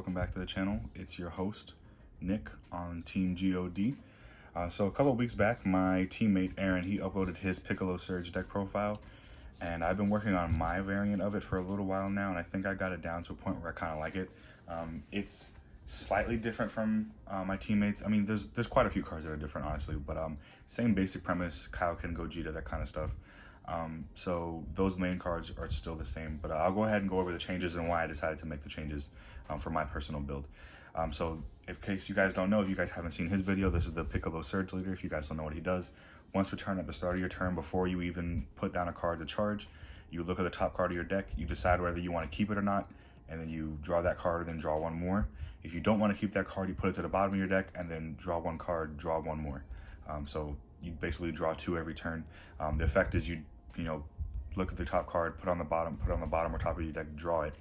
welcome back to the channel. It's your host, Nick, on Team G.O.D. So a couple of weeks back, my teammate Aaron, he uploaded his Piccolo Surge deck profile, and I've been working on my variant of it for a little while now, and I think I got it down to a point where I kind of like it. It's slightly different from my teammates. I mean, there's quite a few cards that are different, honestly, but same basic premise, Kaioken, Gogeta, that kind of stuff. So those main cards are still the same, but I'll go ahead and go over the changes and why I decided to make the changes for my personal build. So in case you guys don't know, if you guys haven't seen his video, this is the Piccolo Surge Leader. If you guys don't know what he does, once per turn at the start of your turn, before you even put down a card to charge, you look at the top card of your deck, you decide whether you want to keep it or not, and then you draw that card and then draw one more. If you don't want to keep that card, you put it to the bottom of your deck and then draw one card, draw one more. So you basically draw two every turn. The effect is you look at the top card, put on the bottom or top of your deck, draw it,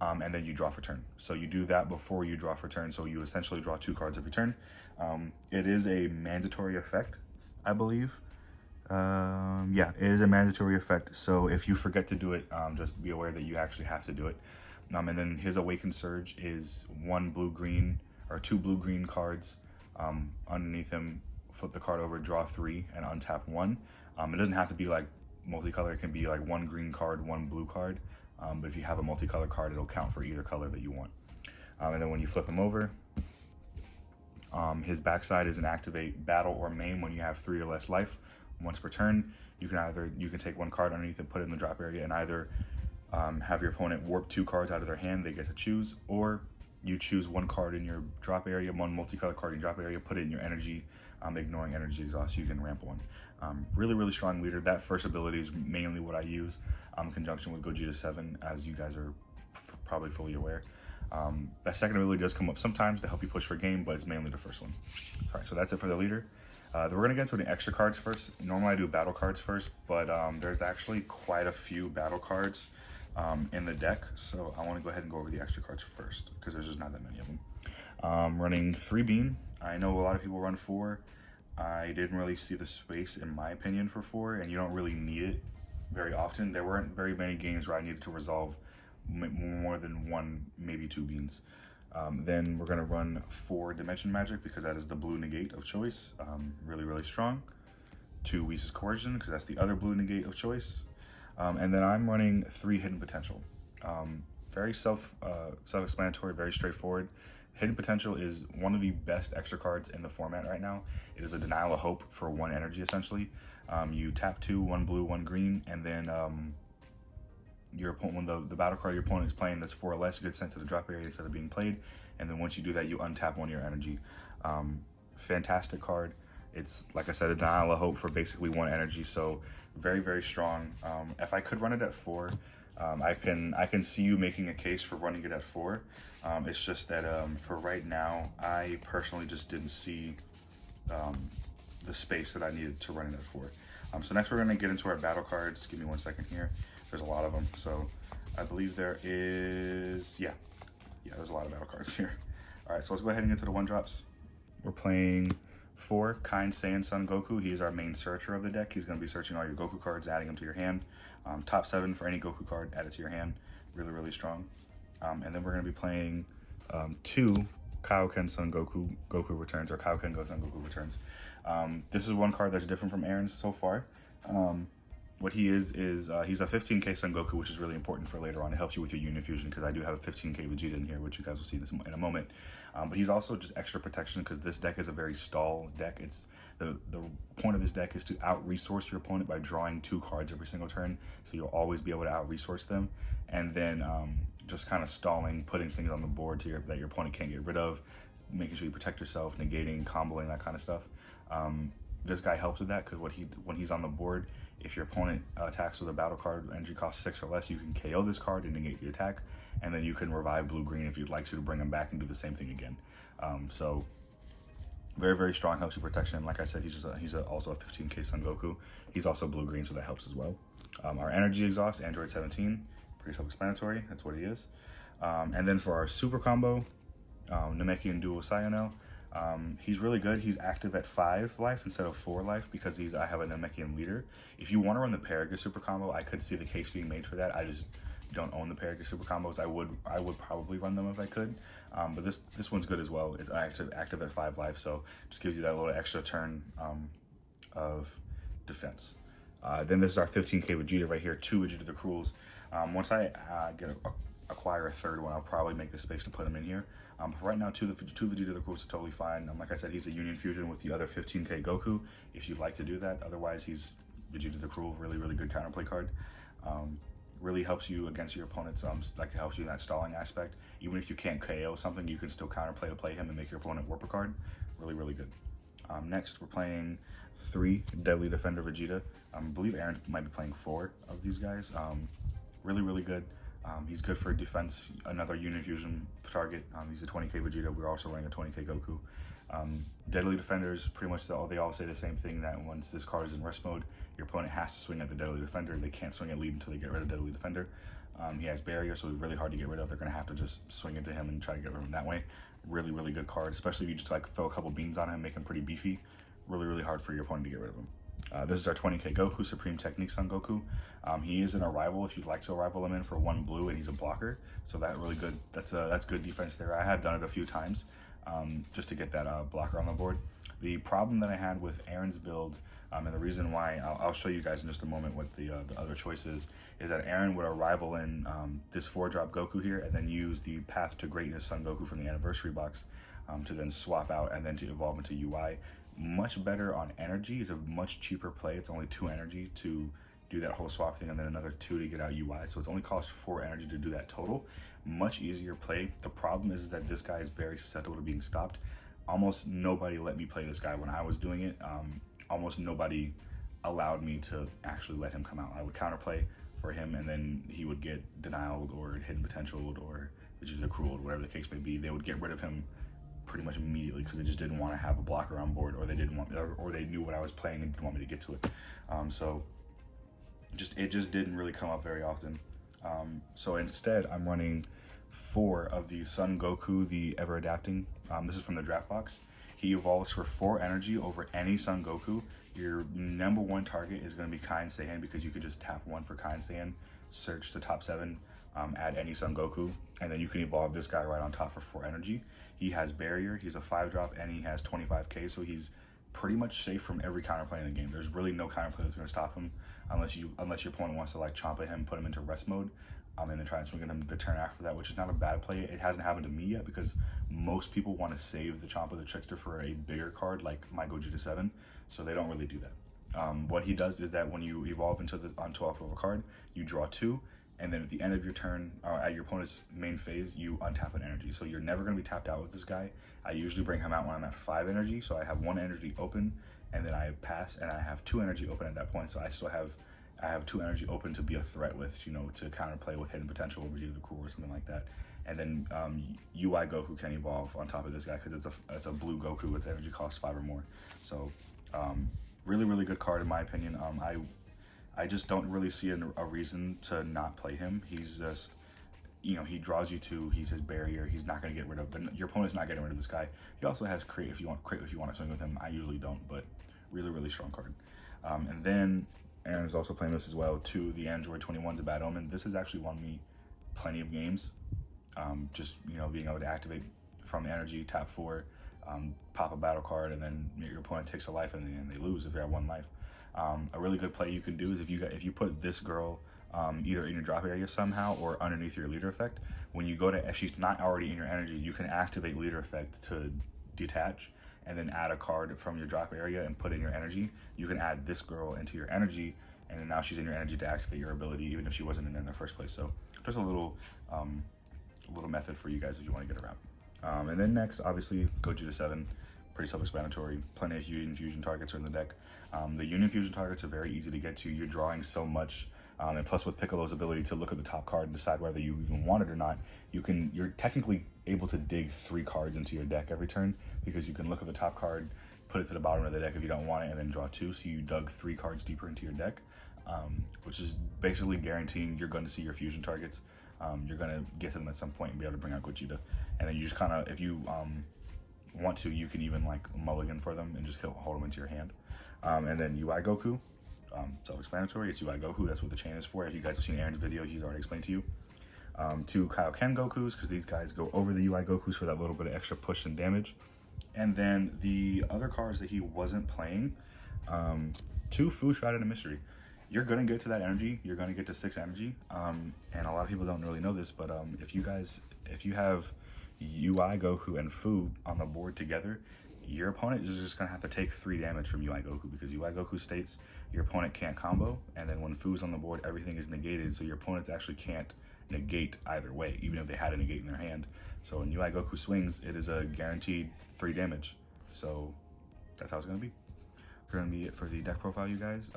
and then you draw for turn. So you do that before you draw for turn, so you essentially draw two cards every turn. It is a mandatory effect, I believe. Yeah, it is a mandatory effect, so if you forget to do it, just be aware that you actually have to do it. And then his Awakened Surge is one blue-green, or two blue-green cards underneath him. Flip the card over, draw three, and untap one. It doesn't have to be like multicolor. It can be like one green card, one blue card, but if you have a multicolor card, it'll count for either color that you want. And then when you flip him over, his backside is an activate battle or maim when you have 3 or less life. Once per turn, you can take one card underneath and put it in the drop area, and either have your opponent warp 2 cards out of their hand, they get to choose, or you choose one card in your drop area, one multicolor card in your drop area, put it in your energy, ignoring energy exhaust, so you can ramp one. Really strong leader. That first ability is mainly what I use in conjunction with Gogeta 7, as you guys are probably fully aware. That second ability does come up sometimes to help you push for game, but it's mainly the first one. All right, so that's it for the leader. Then we're gonna get into the extra cards first. Normally I do battle cards first, but there's actually quite a few battle cards in the deck, so I want to go ahead and go over the extra cards first because there's just not that many of them. Running 3 Bean. I know a lot of people run 4. I didn't really see the space, in my opinion, for 4, and you don't really need it very often. There weren't very many games where I needed to resolve more than 1, maybe 2 Beans. Then we're gonna run 4 Dimension Magic because that is the blue negate of choice. Really strong. 2 Whis' Coercion because that's the other blue negate of choice. And then I'm running 3 Hidden Potential. Very self-explanatory, very straightforward. Hidden Potential is one of the best extra cards in the format right now. It is a Denial of Hope for 1 energy, essentially. You tap 2, 1 blue, 1 green, and then your opponent, when the battle card your opponent is playing that's 4 or less, you get sent to the drop area instead of being played. And then once you do that, you untap 1 of your energy. Fantastic card. It's, like I said, a Denial of Hope for basically 1 energy, so very strong. If I could run it at 4, I can see you making a case for running it at 4. It's just that for right now, I personally just didn't see the space that I needed to run it at 4. So next we're gonna get into our battle cards. Give me 1 second here. There's a lot of them, so I believe there is, yeah, there's a lot of battle cards here. All right, so let's go ahead and get to the 1-drops. We're playing 4 Kind Saiyan Son Goku. He's our main searcher of the deck. He's going to be searching all your Goku cards, adding them to your hand. Top 7 for any Goku card, add it to your hand. Really strong. And then we're going to be playing 2 Kaioken Son Goku returns, or Kaioken Son Goku returns. This is one card that's different from Aaron's so far. What he is he's a 15k Son Goku, which is really important for later on. It helps you with your Union Fusion because I do have a 15k Vegeta in here, which you guys will see in a moment. But he's also just extra protection because this deck is a very stall deck. It's the point of this deck is to out-resource your opponent by drawing 2 cards every single turn, so you'll always be able to out-resource them, and then just kind of stalling, putting things on the board that your opponent can't get rid of, making sure you protect yourself, negating, comboing, that kind of stuff. This guy helps with that because when he's on the board, if your opponent attacks with a battle card, energy cost 6 or less, you can KO this card and negate the attack, and then you can revive blue-green if you'd like to bring him back and do the same thing again. So very strong, helps you protection. Like I said, he's also a 15k Son Goku. He's also blue-green, so that helps as well. Our energy exhaust, Android 17, pretty self-explanatory. That's what he is. And then for our super combo, Namekian Dual Sayonel. He's really good. He's active at 5 life instead of 4 life because I have a Namekian leader. If you want to run the Paragus super combo, I could see the case being made for that. I just you don't own the parry super combos, I would probably run them if I could. But this one's good as well. It's active at 5 life, so just gives you that little extra turn of defense. Then this is our 15k Vegeta right here, 2 Vegeta the Cruels. Once I acquire a third one, I'll probably make the space to put him in here. But right now, two Vegeta the Cruels is totally fine. Like I said, he's a Union Fusion with the other 15k Goku, if you'd like to do that. Otherwise, he's Vegeta the Cruel, really good counterplay card. Really helps you against your opponents, like helps you in that stalling aspect. Even if you can't KO something, you can still counterplay to play him and make your opponent warp a card. Really good. Next, we're playing 3 Deadly Defender Vegeta. I believe Aaron might be playing 4 of these guys. Really good. He's good for defense, another Union Fusion target. He's a 20k Vegeta. We're also running a 20k Goku. Deadly Defenders, pretty much they all say the same thing, that once this card is in rest mode, your opponent has to swing at the Deadly Defender. They can't swing at lead until they get rid of Deadly Defender. He has barrier, so he's really hard to get rid of. They're going to have to just swing into him and try to get rid of him that way. Really good card, especially if you just like throw a couple beans on him, make him pretty beefy. Really hard for your opponent to get rid of him. This is our 20k Goku, Supreme Technique Son Goku. He is an arrival if you'd like to arrival him in for 1 blue, and he's a blocker, so that's really good. That's good defense there. I have done it a few times just to get that blocker on the board. The problem that I had with Aaron's build, and the reason why, I'll show you guys in just a moment what the other choice is that Aaron would arrival in this 4-drop Goku here, and then use the Path to Greatness Son Goku from the Anniversary box to then swap out and then to evolve into UI. Much better on energy. Is a much cheaper play. It's only 2 energy to do that whole swap thing, and then another 2 to get out UI. So it's only cost 4 energy to do that total. Much easier play. The problem is that this guy is very susceptible to being stopped. Almost nobody let me play this guy when I was doing it. Almost nobody allowed me to actually let him come out. I would counterplay for him, and then he would get denialed or hidden potentialed or Vegeta Crueled, whatever the case may be. They would get rid of him pretty much immediately because they just didn't want to have a blocker on board, or they didn't want, or they knew what I was playing and didn't want me to get to it. So it just didn't really come up very often. So instead, I'm running 4 of the Son Goku, the Ever Adapting. This is from the draft box. He evolves for 4 energy over any Son Goku. Your number 1 target is going to be Kai and Saiyan, because you could just tap 1 for Kai and Saiyan, search the top 7, add any Son Goku, and then you can evolve this guy right on top for 4 energy. He has barrier, he's a 5-drop, and he has 25k, so he's pretty much safe from every counterplay in the game. There's really no counterplay that's going to stop him unless your opponent wants to like chomp at him, put him into rest mode, and then try and swing at him the turn after that, which is not a bad play. It hasn't happened to me yet because most people want to save the Chomp of the Trickster for a bigger card like my Gogeta 7, so they don't really do that. What he does is that when you evolve onto a card, you draw 2, and then at the end of your turn, or at your opponent's main phase, you untap an energy. So you're never going to be tapped out with this guy. I usually bring him out when I'm at 5 energy, so I have 1 energy open, and then I pass, and I have 2 energy open at that point. So I have 2 energy open to be a threat with, to counterplay with hidden potential, Vegeta the Cruel or something like that. And then UI Goku can evolve on top of this guy because it's a blue Goku with energy cost 5 or more. So really good card in my opinion. I just don't really see a reason to not play him. He's just, he draws you 2. He's his barrier. He's not going to get rid of your opponent's not getting rid of this guy. He also has crit if you want to swing with him. I usually don't, but really strong card. And then Aaron is also playing this as well too. The Android 21's a Bad Omen. This has actually won me plenty of games. Just being able to activate from energy, tap 4, pop a battle card, and then your opponent takes a life and they lose if they're at 1 life. A really good play you can do is if you put this girl either in your drop area somehow or underneath your leader effect. When you go to, if she's not already in your energy, you can activate leader effect to detach and then add a card from your drop area and put in your energy. You can add this girl into your energy, and then now she's in your energy to activate your ability, even if she wasn't in the first place. So just a little method for you guys if you want to get around. And then next, obviously, Gogeta 7. Pretty self-explanatory. Plenty of Union Fusion targets are in the deck. The Union Fusion targets are very easy to get to. You're drawing so much, and plus with Piccolo's ability to look at the top card and decide whether you even want it or not, you're technically able to dig 3 cards into your deck every turn, because you can look at the top card, put it to the bottom of the deck if you don't want it, and then draw 2. So you dug 3 cards deeper into your deck, which is basically guaranteeing you're going to see your fusion targets. You're going to get to them at some point and be able to bring out Gogeta, and then you just kind of, if you want to, you can even like mulligan for them and just hold them into your hand. And then UI Goku. self-explanatory. It's UI Goku. That's what the chain is for. If you guys have seen Aaron's video, he's already explained to you. 2 Kaioken Gokus, because these guys go over the UI Gokus for that little bit of extra push and damage. And then the other cards that he wasn't playing, 2 Fu Shrouded and a Mystery. You're gonna get to that energy. You're gonna get to 6 energy. And a lot of people don't really know this, but if you have UI Goku and Fu on the board together, your opponent is just gonna have to take 3 damage from UI Goku, because UI Goku states your opponent can't combo, and then when Fu's on the board, everything is negated, so your opponents actually can't negate either way, even if they had a negate in their hand. So when UI Goku swings, it is a guaranteed 3 damage. So that's how it's gonna be. That's gonna be it for the deck profile, you guys.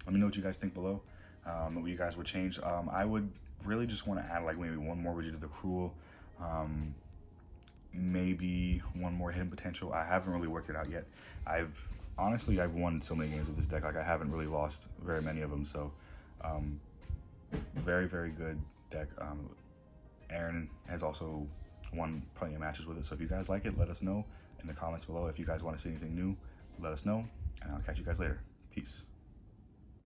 Let me know what you guys think below. What you guys would change. I would really just want to add like maybe 1 more Rigid to the Cruel. Maybe 1 more Hidden Potential. I haven't really worked it out yet. Honestly, I've won so many games with this deck. Like, I haven't really lost very many of them. So very, very good deck. Aaron has also won plenty of matches with it. So if you guys like it, let us know in the comments below. If you guys want to see anything new, let us know. And I'll catch you guys later. Peace.